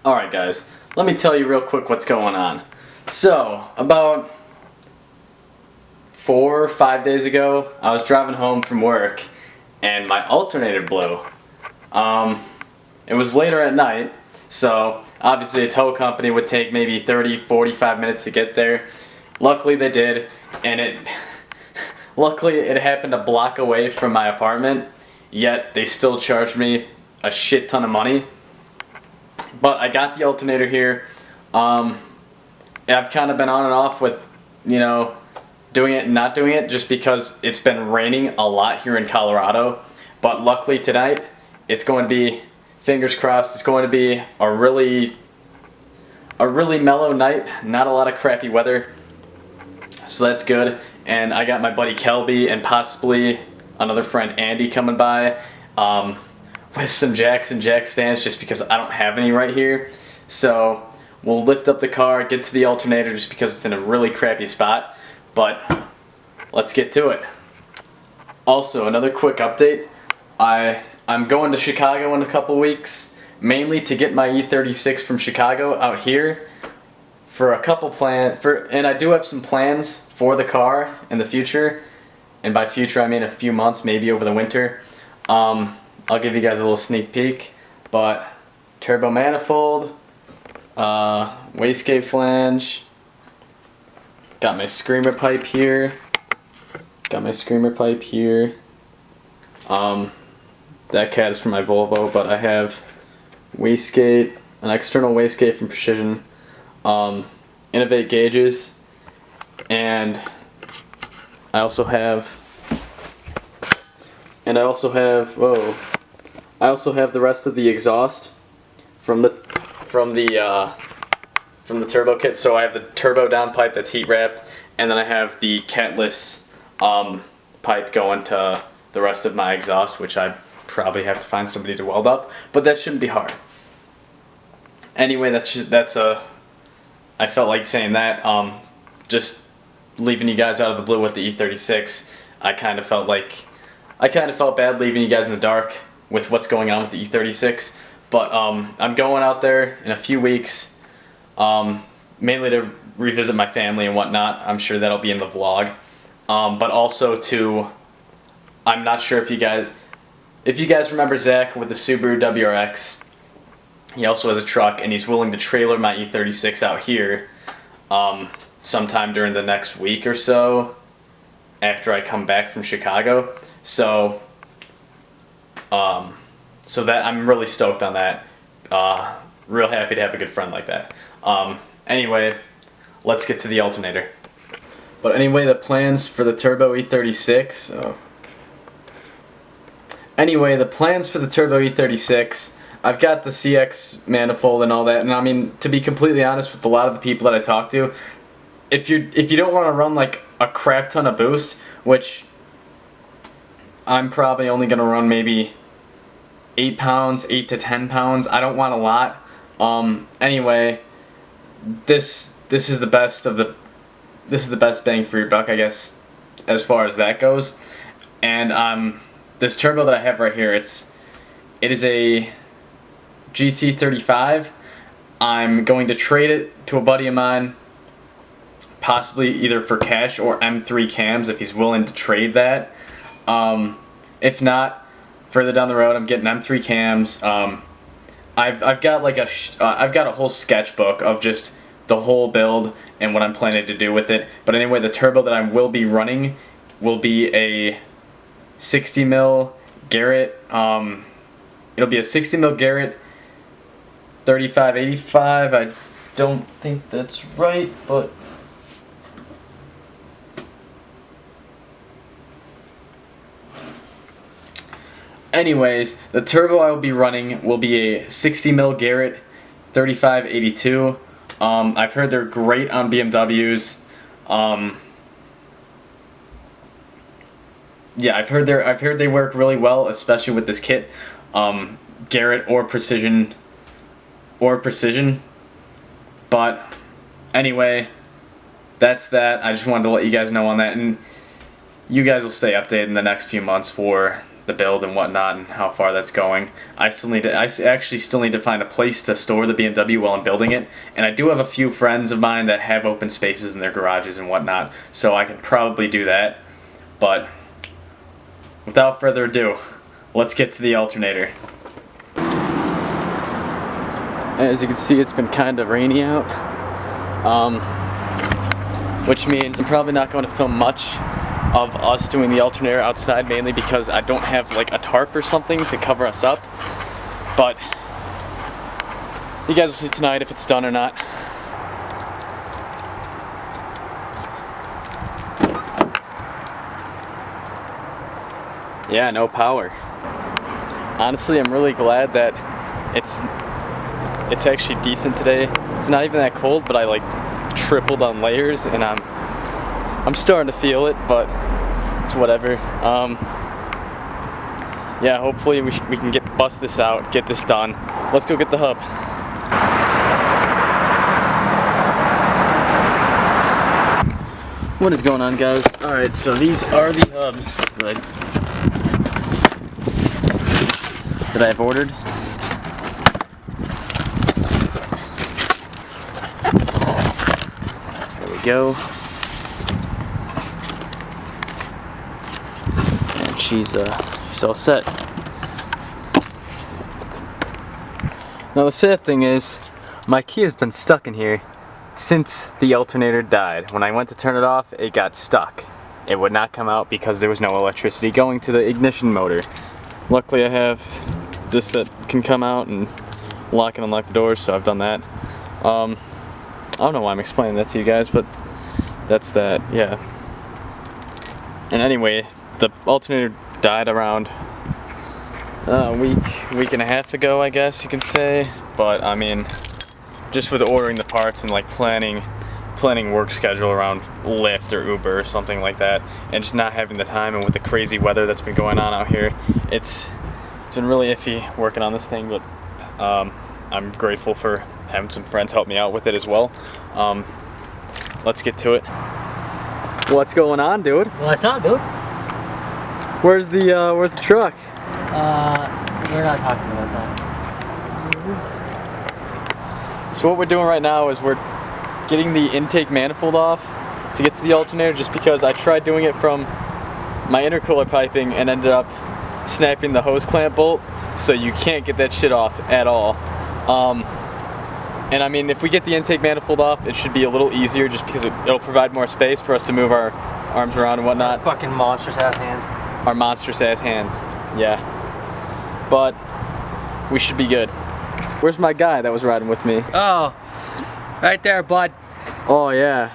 Alright guys, let me tell you real quick what's going on. So, about 4 or 5 days ago, I was driving home from work and my alternator blew. It was later at night, so obviously a tow company would take maybe 30-45 minutes to get there. Luckily they did, and luckily it happened a block away from my apartment, yet they still charged me a shit ton of money. But I got the alternator here. I've kind of been on and off with, doing it and not doing it just because it's been raining a lot here in Colorado. But luckily tonight, it's going to be, fingers crossed, it's going to be a really mellow night. Not a lot of crappy weather. So that's good. And I got my buddy Kelby and possibly another friend Andy coming by. With some jacks and jack stands just because I don't have any right here. So we'll lift up the car, get to the alternator just because it's in a really crappy spot. But let's get to it. Also, another quick update. I'm going to Chicago in a couple weeks, mainly to get my E36 from Chicago out here for a couple and I do have some plans for the car in the future. And by future I mean a few months, maybe over the winter. I'll give you guys a little sneak peek, but turbo manifold, wastegate flange, got my screamer pipe here, that cat is from my Volvo, but I have wastegate, an external wastegate from Precision, Innovate gauges, and I also have the rest of the exhaust from the turbo kit. So I have the turbo downpipe that's heat wrapped, and then I have the catless pipe going to the rest of my exhaust, which I probably have to find somebody to weld up, but that shouldn't be hard. Anyway, I felt like saying that. Just leaving you guys out of the blue with the E36. I kind of felt bad leaving you guys in the dark with what's going on with the E36, but I'm going out there in a few weeks, mainly to revisit my family and whatnot. I'm sure that'll be in the vlog, but also I'm not sure if you guys remember Zach with the Subaru WRX. He also has a truck, and he's willing to trailer my E36 out here sometime during the next week or so after I come back from Chicago. So that I'm really stoked on that. Real happy to have a good friend like that. Anyway, let's get to the alternator. But anyway, the plans for the turbo E36. Anyway, the plans for the turbo E36. I've got the CX manifold and all that, and I mean, to be completely honest with a lot of the people that I talk to, if you don't want to run like a crap ton of boost, which I'm probably only going to run maybe 8 to 10 pounds. I don't want a lot. Anyway, this is the best bang for your buck, I guess, as far as that goes. And this turbo that I have right here, it is a GT35. I'm going to trade it to a buddy of mine, possibly either for cash or M3 cams if he's willing to trade that. If not, further down the road, I'm getting M3 cams. I've got a whole sketchbook of just the whole build and what I'm planning to do with it. But anyway, the turbo that I will be running will be a 60 mil Garrett. It'll be a 60 mil Garrett 3585. I don't think that's right, but anyways, the turbo I will be running will be a 60 mil Garrett 3582. I've heard they're great on BMWs. Yeah, I've heard they work really well, especially with this kit, Garrett or Precision. But anyway, that's that. I just wanted to let you guys know on that, and you guys will stay updated in the next few months for the build and whatnot and how far that's going. I actually still need to find a place to store the BMW while I'm building it, and I do have a few friends of mine that have open spaces in their garages and whatnot, so I can probably do that. But without further ado, let's get to the alternator. As you can see, it's been kind of rainy out, which means I'm probably not going to film much of us doing the alternator outside, mainly because I don't have like a tarp or something to cover us up. But you guys will see tonight if it's done or not. Yeah, no power. Honestly, I'm really glad that it's actually decent today. It's not even that cold, but I like tripled on layers and I'm starting to feel it, but it's whatever. Yeah, hopefully we can bust this out, get this done. Let's go get the hub. What is going on, guys? Alright, so these are the hubs that I've ordered. There we go. And she's all set. Now the sad thing is, my key has been stuck in here since the alternator died. When I went to turn it off, it got stuck. It would not come out because there was no electricity going to the ignition motor. Luckily I have this that can come out and lock and unlock the doors, so I've done that. I don't know why I'm explaining that to you guys, but that's that, yeah. And anyway, the alternator died around a week and a half ago, I guess you can say. But I mean, just with ordering the parts and like planning work schedule around Lyft or Uber or something like that, and just not having the time, and with the crazy weather that's been going on out here, it's been really iffy working on this thing. But I'm grateful for having some friends help me out with it as well. Let's get to it. What's going on, dude? What's up, dude? Where's the truck? We're not talking about that. So what we're doing right now is we're getting the intake manifold off to get to the alternator, just because I tried doing it from my intercooler piping and ended up snapping the hose clamp bolt, so you can't get that shit off at all. And I mean, if we get the intake manifold off, it should be a little easier, just because it'll provide more space for us to move our arms around and whatnot. Our fucking monstrous ass hands. Our monstrous ass hands, yeah. But we should be good. Where's my guy that was riding with me? Oh, right there, bud. Oh yeah.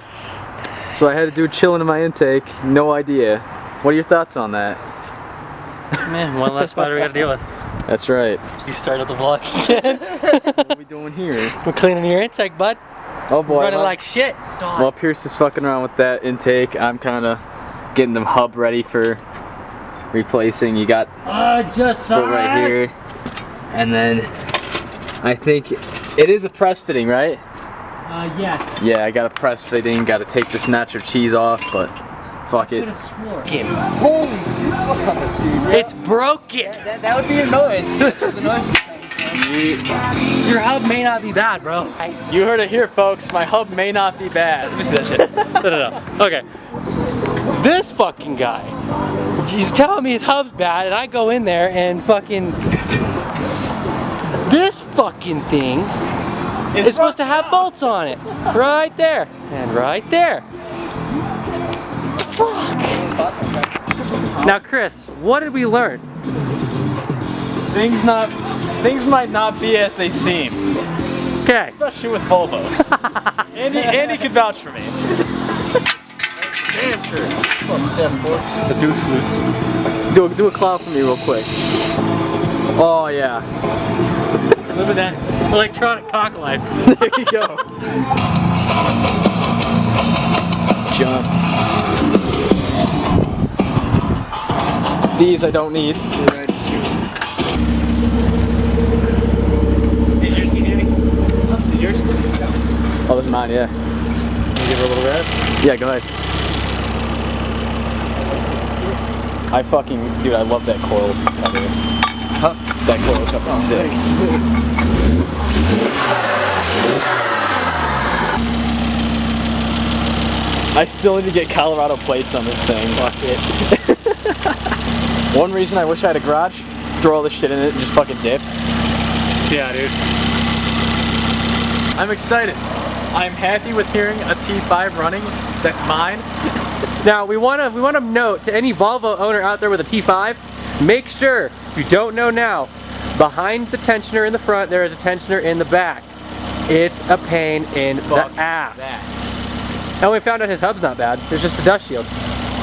So I had to do chilling in my intake. No idea. What are your thoughts on that? Man, one less spider we gotta deal with. That's right. You started the vlog again. What are we doing here? We're cleaning your intake, bud. Oh boy. Running like shit. While Pierce is fucking around with that intake, I'm kind of getting the hub ready for replacing. You got just right here, and then I think it is a press fitting, right? Yes. Yeah, I got a press fitting. Got to take this nacho cheese off, but fuck it. Holy fuck, it's broken. That would be a noise. The noise. Your hub may not be bad, bro. You heard it here, folks. My hub may not be bad. Let me see that shit. No. Okay. This fucking guy, he's telling me his hub's bad, and I go in there and fucking, this fucking thing is supposed to have bolts on it. Right there. And right there. Fuck. Now, Chris, what did we learn? Things might not be as they seem. Okay. Especially with Volvos. Andy could vouch for me. Damn sure. The douche flutes. Do a clown for me real quick. Oh yeah. Look at that electronic cock life. There you go. Jump. These I don't need. Is yours, can you hear me? Is yours? Oh, this is mine, yeah. Can you give her a little rev? Yeah, go ahead. I fucking, dude, I love that coil cover. Huh? That coil cover is sick. I still need to get Colorado plates on this thing. Fuck it. One reason I wish I had a garage, throw all this shit in it and just fucking dip. Yeah, dude. I'm excited. I'm happy with hearing a T5 running. That's mine. Now we want to note to any Volvo owner out there with a T5, make sure, if you don't know now, behind the tensioner in the front there is a tensioner in the back. It's a pain in the ass. That. And we found out his hub's not bad. There's just a dust shield,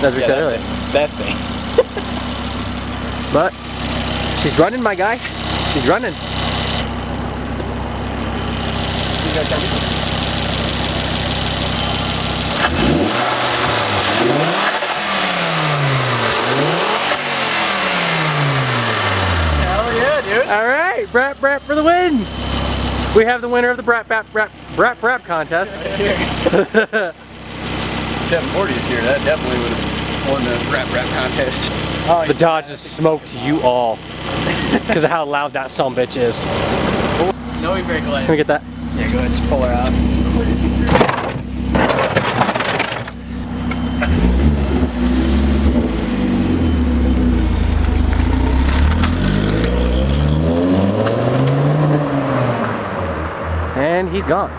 as we said earlier. That thing. But she's running, my guy. She's running. Hell yeah, dude. All right, Brap Brap for the win. We have the winner of the Brap Brap contest. 740 is here. That definitely would have won the rap contest. Oh, The Dodge just smoked you all because of how loud that sumbitch is. No e-brake light. Let me get that. Yeah, go ahead. Just pull her out. And he's gone.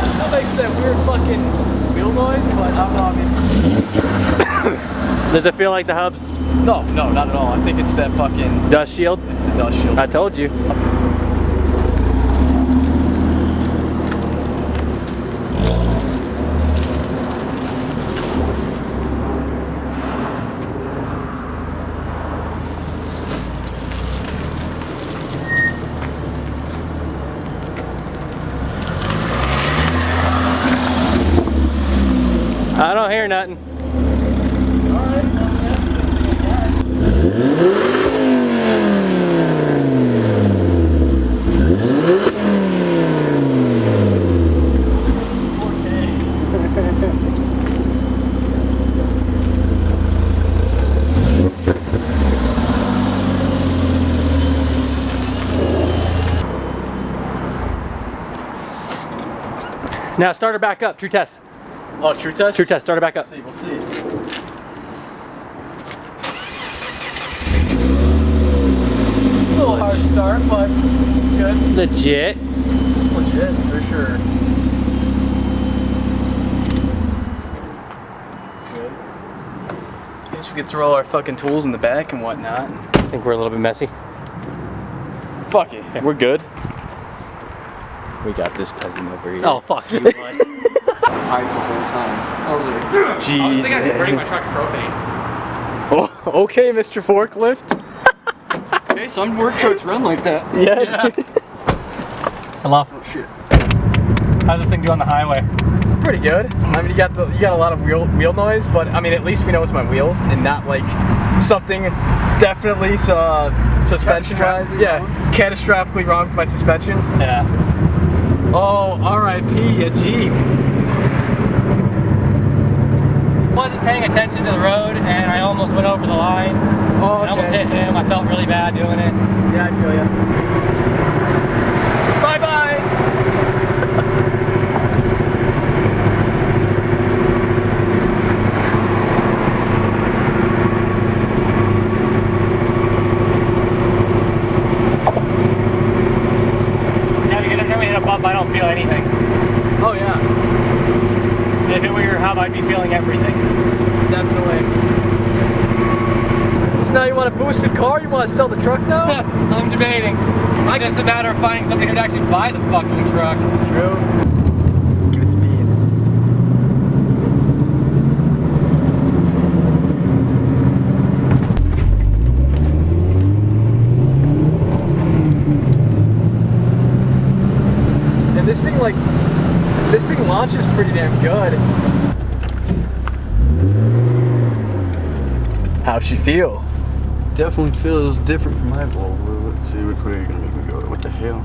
Still makes that weird fucking wheel noise, but I don't know, I mean... Does it feel like the hub's No, not at all. I think it's that fucking... dust shield? It's the dust shield. I told you. I don't hear nothing. Now start her back up. True test. Oh, true test? True test. Start her back up. We'll see. A little hard start, but it's good. Legit. It's legit, for sure. It's good. I guess we could throw our fucking tools in the back and whatnot. I think we're a little bit messy. Fuck it. We're good. We got this peasant over here. Oh, fuck you, bud. Pipes the whole time. I was like, Jesus. I was thinking I was burning my truck propane. Oh, okay, Mr. Forklift. okay, some work trucks run like that. Yeah. Hello. Oh shit. How's this thing do on the highway? Pretty good. I mean, you got a lot of wheel noise, but I mean, at least we know it's my wheels and not like something definitely suspension wise. Yeah, catastrophically wrong for my suspension. Yeah. Oh, R.I.P. a Jeep. Wasn't paying attention to the road and I almost went over the line. Oh, I almost hit him. I felt really bad doing it. Yeah, I feel ya. Bye bye. Yeah, because every time we hit a bump, I don't feel anything. Oh yeah, If it were your hub, I'd be feeling everything. definitely. So now you want a boosted car? You want to sell the truck now? I'm debating. It's just a matter of finding somebody who'd actually buy the fucking truck. True. Give it speeds. And this thing launches pretty damn good. How's she feel? Definitely feels different from my Volvo. Let's see which way you're gonna make me go. What the hell?